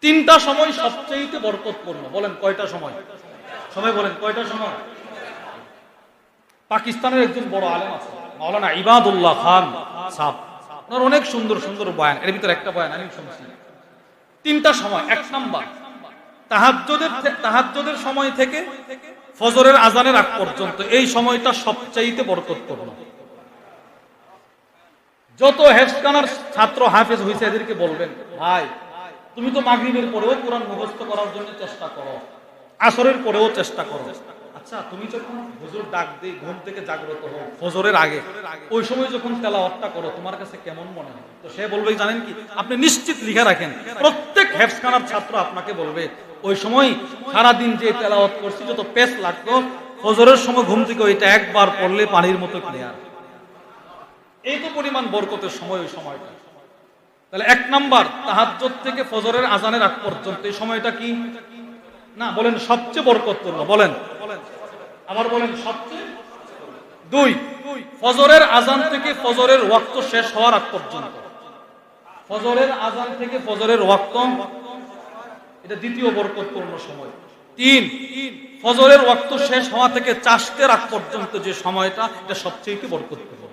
তিনটা সময় সবচেয়ে বরকতপূর্ণ। বলেন কয়টা সময়? সময় বলেন কয়টা সময়? পাকিস্তানের একজন বড় আলেম আছে, মাওলানা ইবাদুল্লাহ খান সাহেব, ওনার অনেক সুন্দর সুন্দর বয়ান, এর ভিতরে একটা বয়ান আমি শুনছি। তিনটা সময়, এক নাম্বার তাহাজ্জুদের সময় থেকে ফজরের আজানের আগ পর্যন্ত, এই সময়টা সবচাইতে বরকতপূর্ণ। যত হেফজখানার ছাত্র হাফেজ হয়েছে এদেরকে বলবেন, ভাই তুমি তো মাগরিবের পরেও কোরআন মুখস্থ করার জন্য চেষ্টা করো, আসরের পরেও চেষ্টা করো, আচ্ছা তুমি যখন হুজুর ডাক দিয়ে ঘুম থেকে জাগ্রত হও ফজরের আগে, ওই সময় যখন তেলাওয়াতটা করো তোমার কাছে কেমন মনে হয়? তো সে বলবে, জানেন কি, আপনি নিশ্চিত লিখে রাখেন, প্রত্যেক হেফজখানার ছাত্র আপনাকে বলবে ওই সময় সারাদিন যে তেলাওয়াত করছি যত পেস লাগতো, ফজরের সময় ঘুম থেকে ওইটা একবার পড়লে পানির মতো ক্লিয়ার। এই তো পরিমাণ বরকতের সময় ওই সময়টা। তাহলে এক নাম্বার তাহাজ্জুদ থেকে ফজরের আজানের আগ পর্যন্ত এই সময়টা কি না বলেন সবচেয়ে বরকতপূর্ণ? বলেন আবার বলেন সবচেয়ে। দুই, ফজরের আজান থেকে ফজরের ওয়াক্ত শেষ হওয়ার আগ পর্যন্ত, ফজরের আজান থেকে ফজরের ওয়াক্ত, এটা দ্বিতীয় বরকতপূর্ণ সময়। তিন, ফজরের ওয়াক্ত শেষ হওয়া থেকে চাশতের আগ পর্যন্ত যে সময়টা, এটা সবচেয়ে বরকতপূর্ণ।